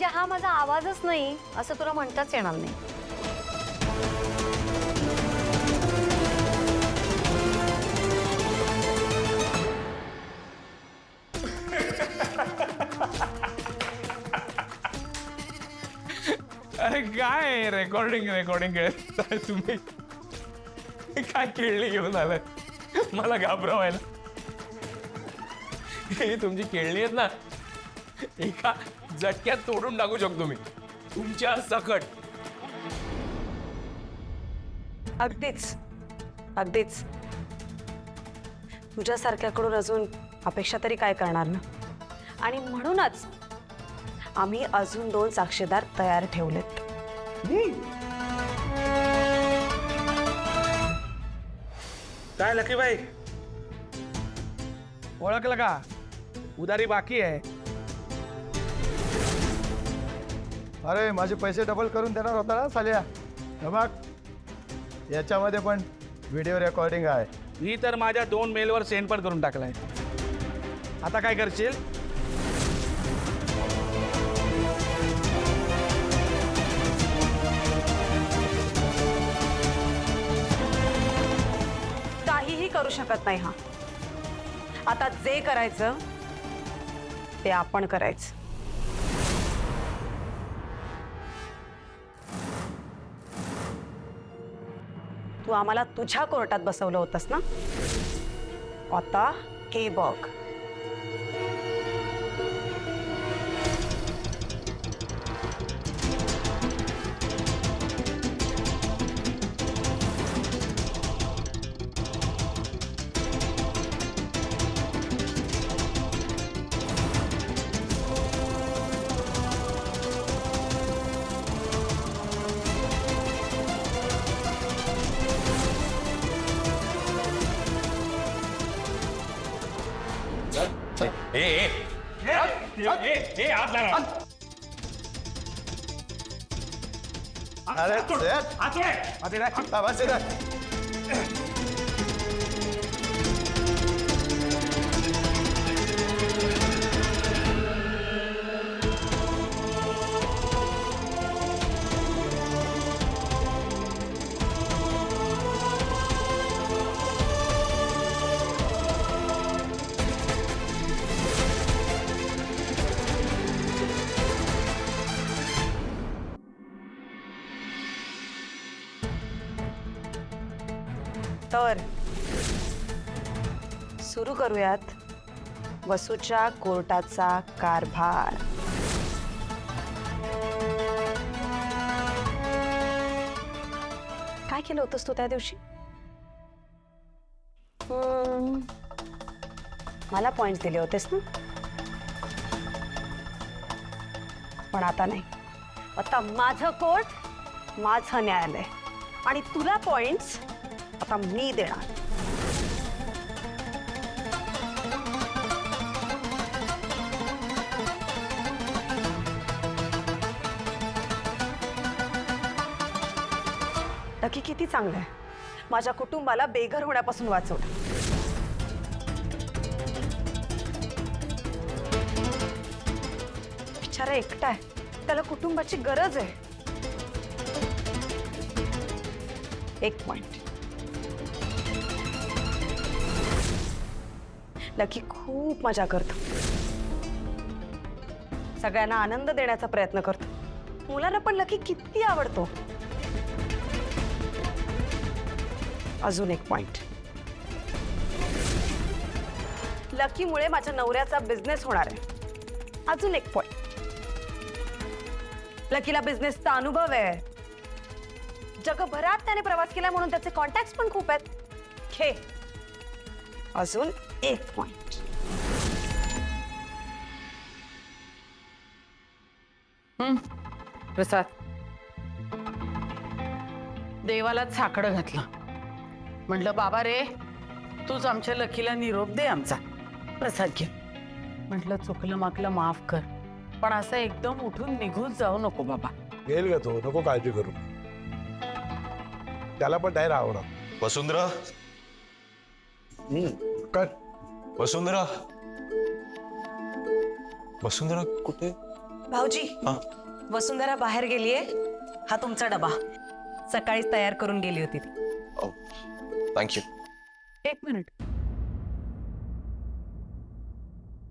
म्हणजे हा माझा आवाजच नाही असं तुला म्हणताच येणार नाही. अरे काय रेकॉर्डिंग आहे तुम्ही काय खेळणी घेऊन आलाय मला घाबरवायला. ही तुमची खेळणी आहेत ना एका झटक्यात तोडून टाकू शकतो मी तुमच्या सकट. अगदीच अगदीच. तुझ्यासारख्याकडून अजून अपेक्षा तरी काय करणार ना. आणि म्हणूनच आम्ही अजून 2 साक्षीदार तयार ठेवलेत. काय लकीबाई ओळखलं का? उधारी बाकी आहे. अरे माझे पैसे डबल करून देणार होता ना सालिया. बघ याच्यामध्ये पण व्हिडिओ रेकॉर्डिंग आहे. मी तर माझ्या 2 मेलवर सेंड पण करून टाकलाय. आता काय करशील? काहीही करू शकत नाही हा. आता जे करायचं ते आपण करायचं. तू आम्हाला तुझ्या कोर्टात बसवलं होतंस ना. आता हे बघ. अरे तर सुरू करूयात वसूच्या कोर्टाचा कारभार. काय केलं होतंस तू त्या दिवशी? मला पॉइंट्स दिले होतेस ना. पण आता नाही. आता माझं कोर्ट, माझं न्यायालय आणि तुला पॉइंट्स आता मी देणार. लकी किती चांगलं आहे. माझ्या कुटुंबाला बेघर होण्यापासून वाचवलं. बिचारा एकटा आहे. त्याला कुटुंबाची गरज आहे. एक पॉइंट. लकी खूप मजा करतो. सगळ्यांना आनंद देण्याचा प्रयत्न करतो. मुलांना पण लकी किती आवडतो. अजून एक पॉइंट. लकीमुळे माझ्या नवऱ्याचा बिझनेस होणार आहे. अजून एक पॉइंट. लकीला बिझनेसचा अनुभव आहे. जगभरात त्याने प्रवास केला म्हणून त्याचे कॉन्टॅक्ट्स पण खूप आहेत. घे अजून एक पॉइंट. प्रसाद देवालाच साकडं घातलं. म्हटलं बाबा रे तूच आमच्या लकीला निरोप दे आमचा. प्रसाद घे. म्हटलं चुकलं माकलं माफ कर पण असं एकदम उठून निघून जाऊ नको बाबा. गेल ग तो, नको काळजी करू. त्याला पण नाही राहणार. वसुंधरा काय वसुंधरा वसुंधरा कुठे? भाऊजी हा वसुंधरा बाहेर गेलीये. हा तुमचा डबा सकाळीच तयार करून गेली होती ती. थँक्यू. एक मिनिट,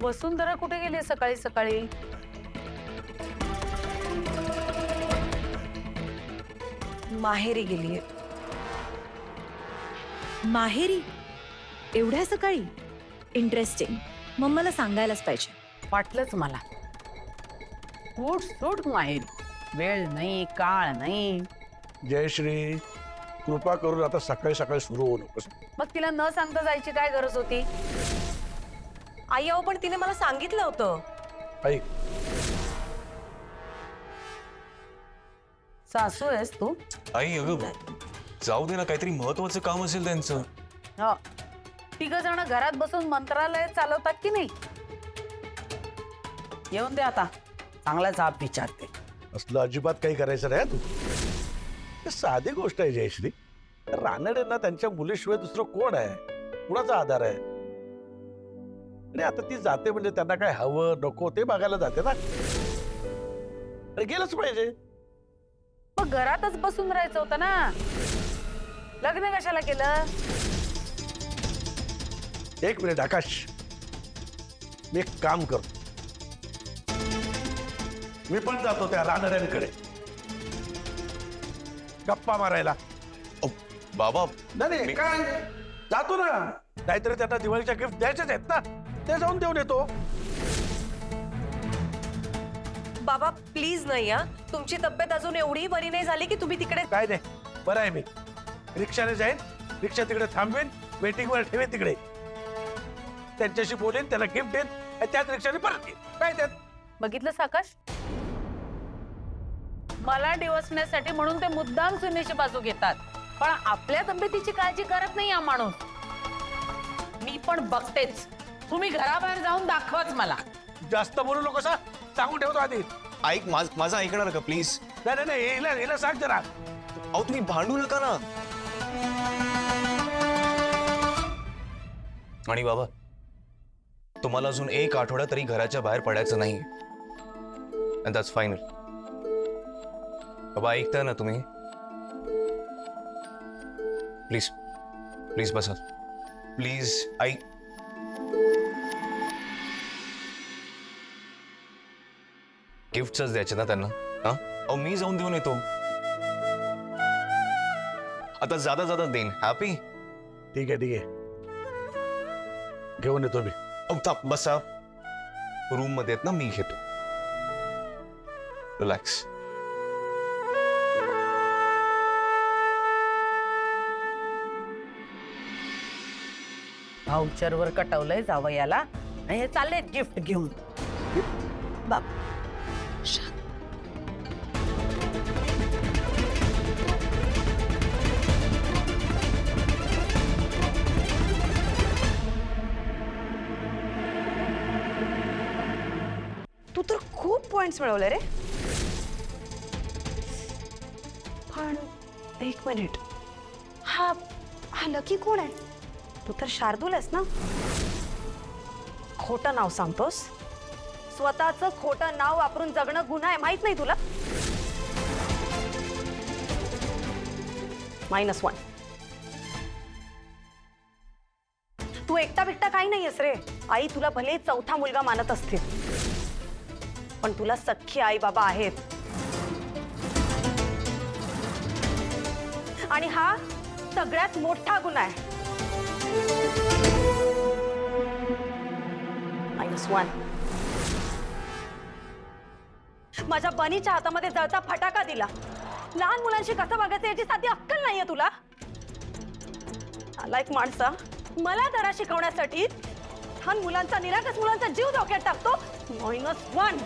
वसुंधरा कुठे गेली सकाळी सकाळी? माहेरी गेलीये. माहेरी एवढ्या सकाळी? इंटरेस्टिंग. मग मला सांगायलाच पाहिजे. वाटलंच मला. सूट सूट माहेरी, वेळ नाही काळ नाही. जयश्री, कृपा करून आता सकाळी सकाळी सुरू होऊ नकोस. मग तिला न सांगता जायची काय गरज होती? आई अहो पण तिने मला सांगितलं होतं. ऐक, सासू आहेस तू? आई अगं जाऊ दे ना, काहीतरी महत्वाचं काम असेल त्यांचं. हो, तिघ जण घरात बसून मंत्रालय चालवतात की नाही? येऊन दे आता, चांगला जाब विचारते. असलं अजिबात काही करायचं नाही हं तू. हे साधी गोष्ट आहे जयश्री. रानडेंना त्यांच्या मुलीशिवाय दुसरं कोण आहे, कुणाचा आधार आहे? आणि आता ती जाते म्हणजे त्यांना काय हवं नको ते बघायला जाते ना. आणि गेलंच पाहिजे. मग घरातच बसून राहायचं होतं ना, लग्न कशाला केलं? एक मिनिट आकाश, मी एक काम करतो. मी पण जातो त्या रानड्यांकडे गप्पा मारायला. बाबा नाही मी- काय जातो ना, नाहीतरी त्यांना दिवाळीच्या गिफ्ट द्यायच्याच आहेत ना, ते जाऊन देऊन येतो. बाबा प्लीज नाही हा. तुमची तब्येत अजून एवढी बरी नाही झाली की तुम्ही तिकडे. काय नाही, बरं आहे मी. रिक्षाने जाईन, रिक्षा तिकडे थांबवेन, वेटिंगवर ठेवेन तिकडे. त्यांच्याशी बोलेन, त्याला गिफ्ट देईन आणि त्याच रिक्षाने परत येईन. काय त्यात? बघितलं साकाश, मला डिवचण्यासाठी म्हणून ते मुद्दाम सुनेची बाजू घेतात, पण आपल्या तब्येतीची काळजी करत नाही हा माणूस. मी पण बघतेच, तुम्ही घराबाहेर जाऊन दाखवाच मला. जास्त बोलू नकोस हं. सांगून ठेवतो आधी. ऐक माझं ऐकणार का प्लीज? नाही नाही, हिला सांग जरा. अहो तुम्ही भांडू नका ना. आणि बाबा तुम्हाला अजून एक आठवडा तरी घराच्या बाहेर पडायचं नाही. And that's final. बाबा ऐकताय ना तुम्ही? प्लीज प्लीज बसा प्लीज. ऐक, गिफ्टच द्यायचे ना त्यांना. हा अहो मी जाऊन देऊन येतो. आता जाता जाता देईन. हॅपी? ठीक आहे, घेऊन येतो मी. बसा, रूम मध्ये आहेत ना, मी घेतो. रिलॅक्स. व्हाउचरवर कटवलंय जावयाला आणि हे चालले गिफ्ट घेऊन. बाप तू तर खूप पॉइंट्स मिळवले रे. पण एक मिनिट, हा हा लकी कोण आहे? तू तर शार्दूल आहेस ना? खोटं नाव सांगतोस. स्वतःचं खोटं नाव वापरून जगणं गुन्हा आहे, माहित नाही तुला? -1. तू एकटा बिकटा काही नाहीयेस रे. आई तुला भले चौथा मुलगा मानत असतील, पण तुला सख्खी आई बाबा आहेत. आणि हा सगळ्यात मोठा गुन्हा आहे. -1. माझ्या बनीच्या हातामध्ये जळता फटाका दिला. लहान मुलांशी कसं वागायचं याची साधी अक्कल नाहीये तुला. नालायक माणसा, मला धडा शिकवण्यासाठी लहान मुलांचा, निरागस मुलांचा जीव धोक्यात टाकतो. -1.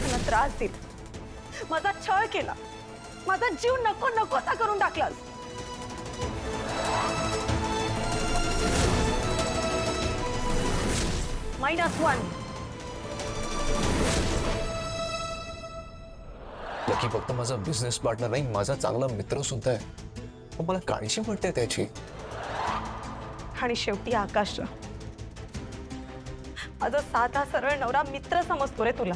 मला त्रास दिला, माझा छळ केला, माझा जीव नको नकोसा करून टाकलास. -1. लकी फक्त माझा बिझनेस पार्टनर नाही, माझा चांगला मित्र सुद्धा आहे. पण मला काळजी वाटते त्याची. आणि शेवटी आकाशराव. माझा साधा सरळ नवरा मित्र समजतो रे तुला.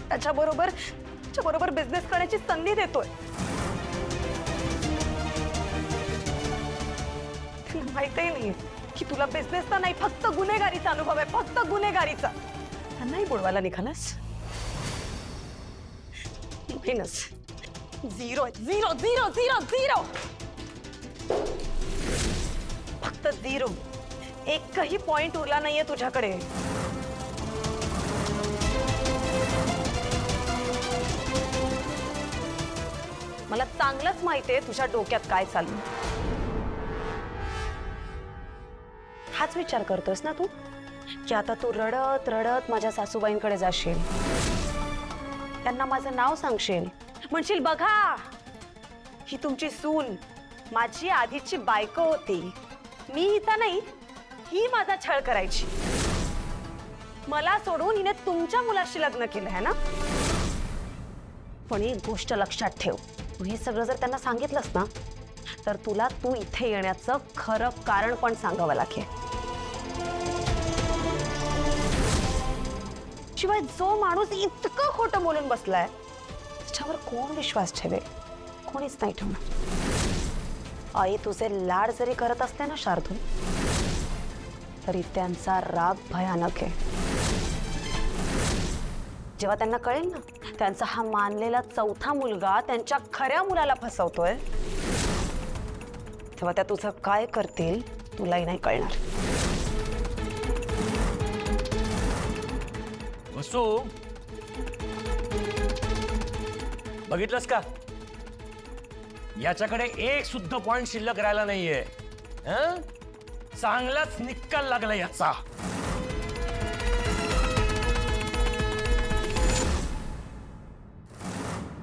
त्याच्याबरोबर बिझनेस करण्याची संधी देतोय. तुला माहितही नाहीये की तुला बिझनेसचा नाही, फक्त गुन्हेगारीचा अनुभव आहे, फक्त गुन्हेगारीचा. त्यांनाही बुडवायला निघालास. Minus. Zero zero zero zero zero. फक्त झिरो. एकही पॉइंट उरला नाहीये तुझ्याकडे. मला चांगलंच माहितीये तुझ्या डोक्यात काय चाललं. हाच विचार करतोस ना तू की आता तू रडत रडत माझ्या सासूबाईंकडे जाशील, त्यांना माझं नाव सांगशील, म्हणशील बघा ही तुमची सून माझी आधीची बायको होती, मी हिचा नाही, ही माझा छळ करायची, मला सोडून हिने तुमच्या मुलाशी लग्न केलं आहे ना. पण एक गोष्ट लक्षात ठेव, तू हे सगळं जर त्यांना सांगितलंस ना तर तुला तू इथे येण्याचं खरं कारण पण सांगावं लागेल. शिवाय जो माणूस इतकं खोटं बोलून बसलाय त्याच्यावर कोण विश्वास ठेवेल? कोणीच नाही ठेवणार. आई तुझे लाड जरी करत असते ना शार्दूल, तरी त्यांचा राग भयानक आहे. जेव्हा त्यांना कळेल ना त्यांचा हा मानलेला चौथा मुलगा त्यांच्या खऱ्या मुलाला फसवतोय, तेव्हा त्या तुझं काय करतील तुलाही नाही कळणार. वसू, बघितलंस का? याच्याकडे एक सुद्धा पॉइंट शिल्लक राहिला नाहीये. हं? चांगलाच निकाल लागला याचा.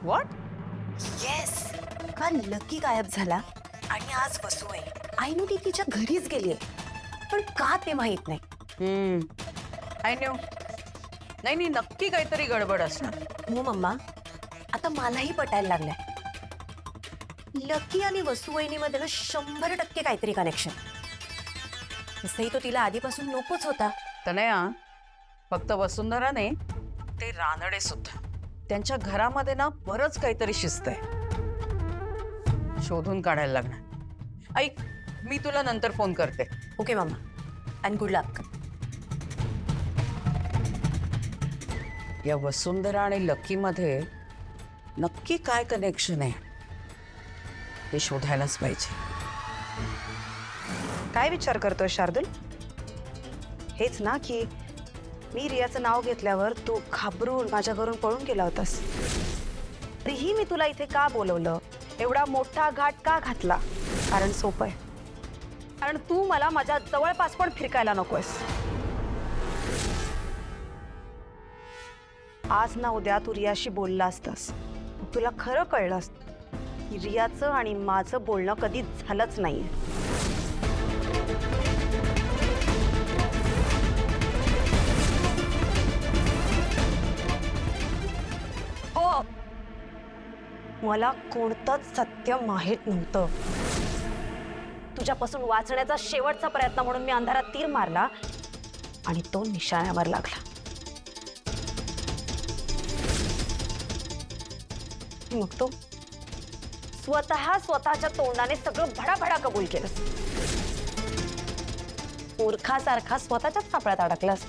व्हॉट? येस. काल लकी गायब झाला आणि आज वसू आहे. आय नो ती तिच्या घरीच गेली आहे, पण का ते माहित नाही. I know. नाही, नक्की काहीतरी गडबड असणार. हो मम्मा, आता मलाही पटायला लागलंय. लकी आणि वसुवहिनीमध्ये ना 100% काहीतरी कनेक्शन. तसंही तो तिला आधीपासून नकोच होता. तनया, फक्त वसुंधरा नाही, ते रानडे सुद्धा. त्यांच्या घरामध्ये ना बरंच काहीतरी शिस्त आहे. शोधून काढायला लागणार. ऐक, मी तुला नंतर फोन करते. ओके मम्मा, अँड गुड लक. या वसुंधरा आणि लकीमध्ये नक्की काय कनेक्शन आहे ते शोधायलाच पाहिजे. काय विचार करतोय शार्दूल? हेच ना की मी रियाचं नाव घेतल्यावर तू घाबरून माझ्या घरून पळून गेला होतास. तरीही मी तुला इथे का बोलवलं, एवढा मोठा घाट का घातला? कारण सोपं आहे. कारण तू मला माझ्या जवळपास पण फिरकायला नकोयस. आज ना उद्या तू रियाशी बोलला असतास, तुला खरं कळलं असतं की रियाचं आणि माझं बोलणं कधी झालंच नाहीये. हो, मला कोणतंच सत्य माहीत नव्हतं. तुझ्यापासून वाचण्याचा शेवटचा प्रयत्न म्हणून मी अंधारात तीर मारला आणि तो निशाण्यावर लागला. मग तो स्वतःच्या तोंडाने सगळं भडाभडा कबूल केलंस. मूर्खासारखा स्वतःच्याच सापळ्यात अडकलास.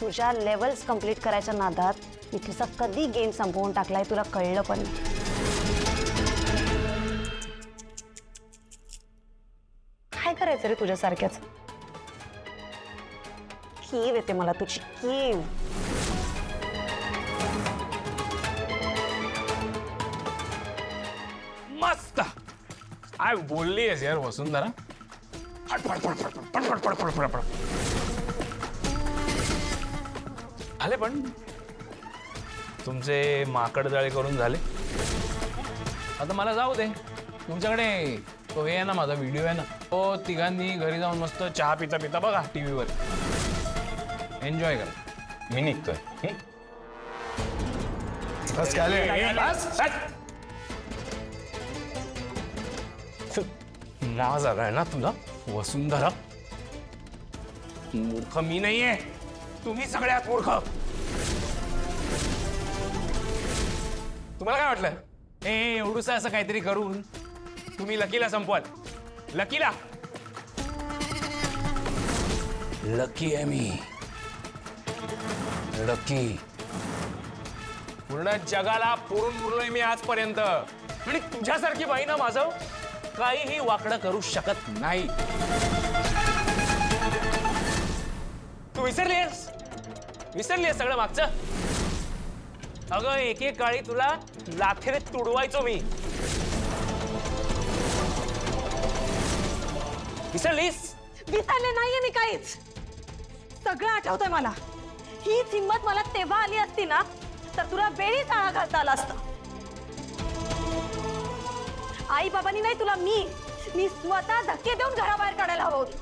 तुझ्या लेवल्स कंप्लीट करायच्या नादात मी तुझा कधी गेम संपवून टाकलाय तुला कळलं पण नाही. काय करायचं रे तुझ्यासारख्याच? कीव येते मला तुझी, कीव. मस्त. काय बोलली आहेस यार वसुंधरा. आले पण तुमचे माकड जाळे करून झाले. आता मला जाऊ दे. तुमच्याकडे तो हे आहे ना, माझा व्हिडिओ आहे ना, तो तिघांनी घरी जाऊन मस्त चहा पिता पिता बघा टीव्हीवर. एन्जॉय करा. मी निघतोय. बस खाली. लाज आलाय ना तुला वसुंधरा? मूर्ख मी नाहीये, तुम्ही सगळ्यात मूर्ख. तुम्हाला काय वाटलं एवढूस असं काहीतरी करून तुम्ही लकीला संपवाल? लकीला लकी आहे मी, लकी. पूर्ण जगाला पुरून उरलोय मी आजपर्यंत, आणि तुझ्यासारखी बाई ना माझं काहीही वाकडं करू शकत नाही. तू विसरलीस सगळं मागचं? अगं एक काळी तुला लाथेने तुडवायचो मी. विसरले नाहीये मी काहीच. सगळं आठवतंय मला. हीच हिंमत मला तेव्हा आली असती ना तर तुला वेळीच आळा घालता आला असता. आई बाबांनी नाही तुला मी स्वतः धक्के देऊन घराबाहेर काढायला हवं होतं.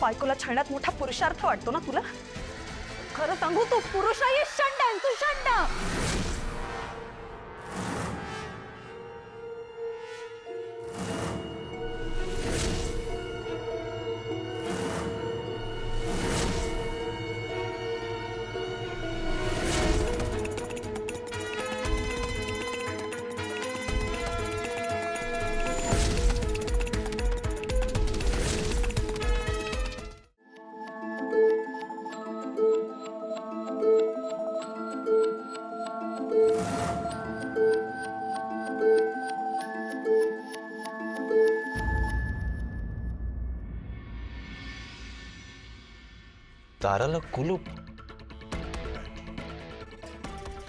बायकोला छळण्यात मोठा पुरुषार्थ वाटतो ना तुला? खरं सांगू तू पुरुषही शंड आहे, तू शंड. दाराला कुलूप.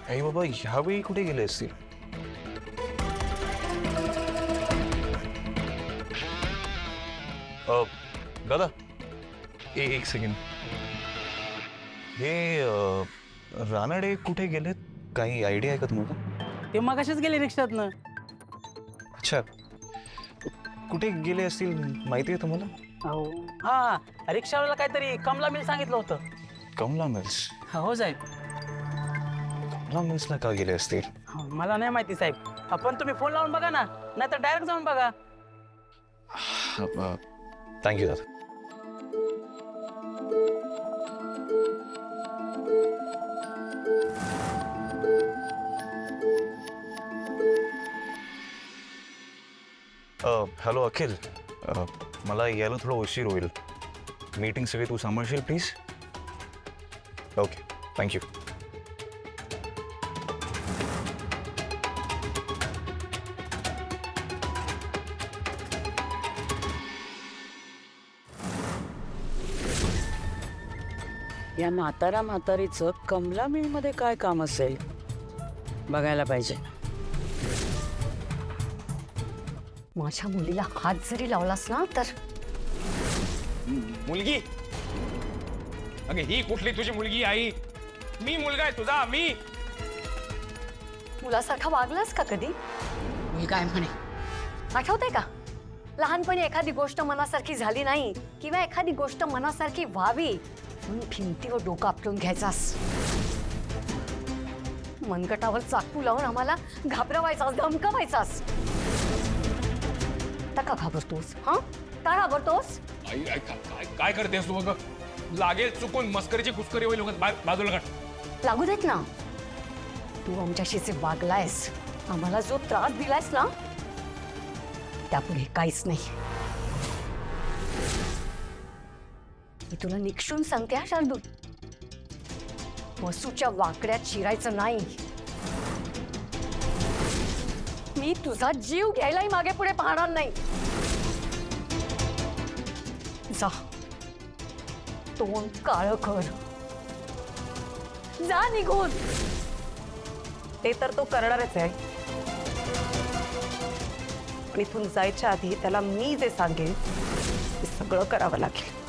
आई बाबा ह्यावेळी कुठे गेले असतील? दादा एक सेकंड. हे रानडे कुठे गेलेत? काही आयडिया आहे का तुम्हाला? ते मगाशीच गेले रिक्षातनं. अच्छा, कुठे गेले असतील माहिती आहे तुम्हाला? हा, रिक्षावाला काहीतरी कमला मिल सांगितलं होतं. कमला मिल्स? हो साहेब. कमला मिल्सला का गेले असतील? मला नाही माहिती साहेब. आपण तुम्ही फोन लावून बघा ना, नाहीतर डायरेक्ट जाऊन बघा. थँक्यू दादा. हॅलो अखिल, मला यायला थोडा उशीर होईल. मीटिंग सगळी तू सांभाळशील प्लीज? Okay, thank you. या म्हातारीचं कमला मिलमध्ये काय काम असेल बघायला पाहिजे. माझ्या मुलीला हात जरी लावलास ना तर मुलगी? अगे ही कुठली तुझी मुलगी? आई मी मुलगा आहे तुझा. मी मुलासारखा वागलास का कधी? मी काय म्हणे, आठवतंय का? लहानपणी एखादी गोष्ट मनासारखी झाली नाही किंवा एखादी गोष्ट मनासारखी व्हावी म्हणून भिंतीवर डोकं आपटून घ्यायचास. मनगटावर चाकू लावून आम्हाला घाबरवायचास, धमकावायचास. का घाबरतोस? हा, का घाबरतोस? आई काय करतेस तू? बघ लागेल चुकून मस्करीची कुस्करी होईल. बाजूला काढ. लागू देत ना. तू आमच्याशी जे वागलायस, आम्हाला जो त्रास दिलायस ना, त्यापुढे काहीच नाही. मी तुला निक्षून सांगते हा शार्दूल, वसूच्या वाकड्यात शिरायचं नाही. मी तुझा जीव घ्यायलाही मागे पुढे पाहणार नाही. जा, तोंड काळं कर, जा निघून. ते तर तो करणारच आहे, पण इथून जायच्या आधी त्याला मी जे सांगेन ते सगळं करावं लागेल.